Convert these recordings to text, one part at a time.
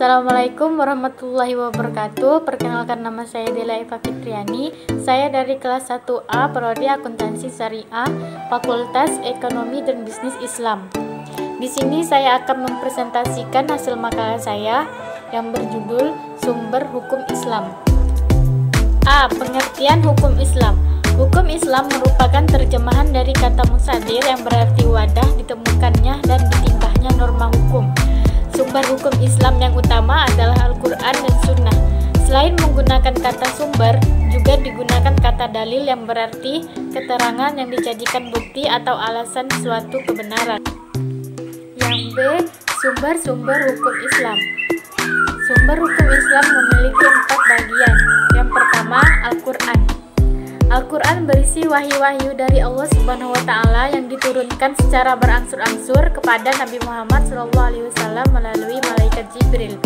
Assalamualaikum warahmatullahi wabarakatuh. Perkenalkan, nama saya Dela Eva Fitriani. Saya dari kelas 1A Prodi Akuntansi Syariah, Fakultas Ekonomi dan Bisnis Islam. Di sini saya akan mempresentasikan hasil makalah saya yang berjudul Sumber Hukum Islam. A. Pengertian hukum Islam. Hukum Islam merupakan terjemahan dari kata musadir yang berarti wadah, ditemukannya dan ditimbahnya norma hukum. Sumber hukum Islam yang utama adalah Al-Quran dan Sunnah. Selain menggunakan kata sumber, juga digunakan kata dalil yang berarti keterangan yang dijadikan bukti atau alasan suatu kebenaran. Yang B. Sumber-sumber hukum Islam. Sumber hukum Islam memiliki 4 bagian. Yang pertama, Al-Quran. Al-Quran berisi wahyu-wahyu dari Allah Subhanahu wa Ta'ala yang diturunkan secara berangsur-angsur kepada Nabi Muhammad SAW melalui malaikat Jibril.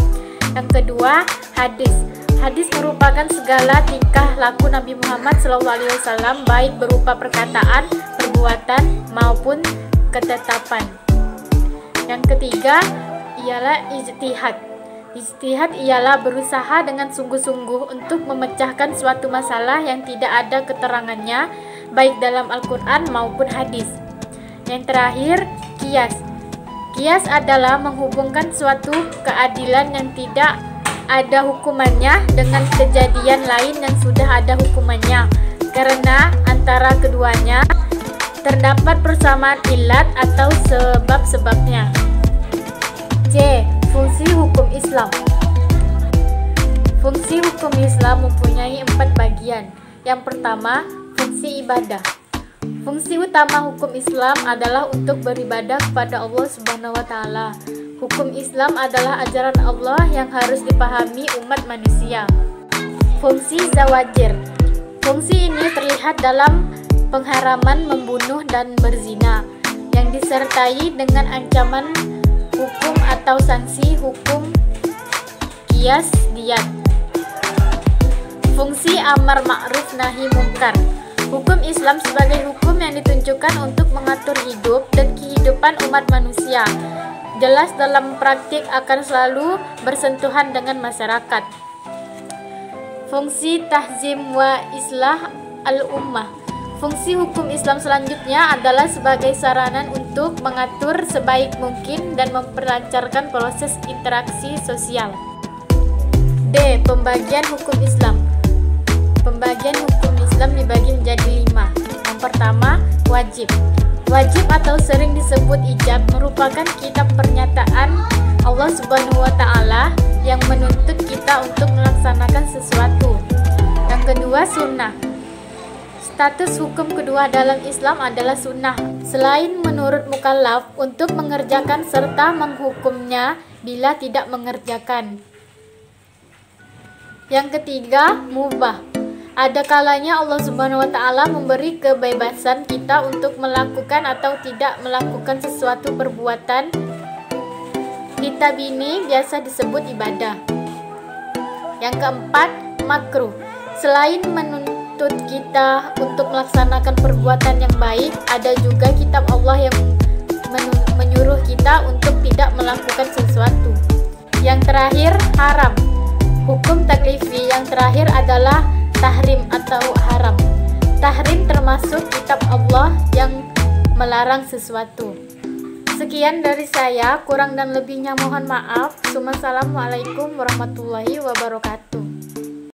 Yang kedua, hadis. Hadis merupakan segala tingkah laku Nabi Muhammad SAW, baik berupa perkataan, perbuatan, maupun ketetapan. Yang ketiga ialah ijtihad. Ijtihad ialah berusaha dengan sungguh-sungguh untuk memecahkan suatu masalah yang tidak ada keterangannya, baik dalam Al-Quran maupun hadis. Yang terakhir, qiyas. Qiyas adalah menghubungkan suatu keadilan yang tidak ada hukumannya dengan kejadian lain yang sudah ada hukumannya, karena antara keduanya terdapat persamaan ilat atau sebab-sebabnya. C. Fungsi hukum Islam. Fungsi hukum Islam mempunyai 4 bagian. Yang pertama, fungsi ibadah. Fungsi utama hukum Islam adalah untuk beribadah kepada Allah Subhanahu wa Ta'ala. Hukum Islam adalah ajaran Allah yang harus dipahami umat manusia. Fungsi zawajir. Fungsi ini terlihat dalam pengharaman membunuh dan berzina, yang disertai dengan ancaman hukum atau sanksi hukum qiyas diyat. Fungsi amar ma'ruf nahi mungkar. Hukum Islam sebagai hukum yang ditunjukkan untuk mengatur hidup dan kehidupan umat manusia. Jelas dalam praktik akan selalu bersentuhan dengan masyarakat. Fungsi tahzim wa islah al-ummah. Fungsi hukum Islam selanjutnya adalah sebagai saranan untuk mengatur sebaik mungkin dan memperlancarkan proses interaksi sosial. D. Pembagian hukum Islam. Pembagian hukum Islam dibagi menjadi 5. Yang pertama, wajib. Wajib atau sering disebut ijab merupakan kitab pernyataan Allah Subhanahu wa Ta'ala yang menuntut kita untuk melaksanakan sesuatu. Yang kedua, sunnah. Status hukum kedua dalam Islam adalah sunnah. Selain menurut mukallaf untuk mengerjakan serta menghukumnya bila tidak mengerjakan. Yang ketiga, mubah. Ada kalanya Allah Subhanahu wa Ta'ala memberi kebebasan kita untuk melakukan atau tidak melakukan sesuatu perbuatan. Kitab ini biasa disebut ibadah. Yang keempat, makruh. Selain menuntut kita untuk melaksanakan perbuatan yang baik, ada juga kitab Allah yang menyuruh kita untuk tidak melakukan sesuatu. Yang terakhir, haram. Hukum taklifi yang terakhir adalah tahrim atau haram. Tahrim termasuk kitab Allah yang melarang sesuatu. Sekian dari saya, kurang dan lebihnya mohon maaf. Wassalamualaikum warahmatullahi wabarakatuh.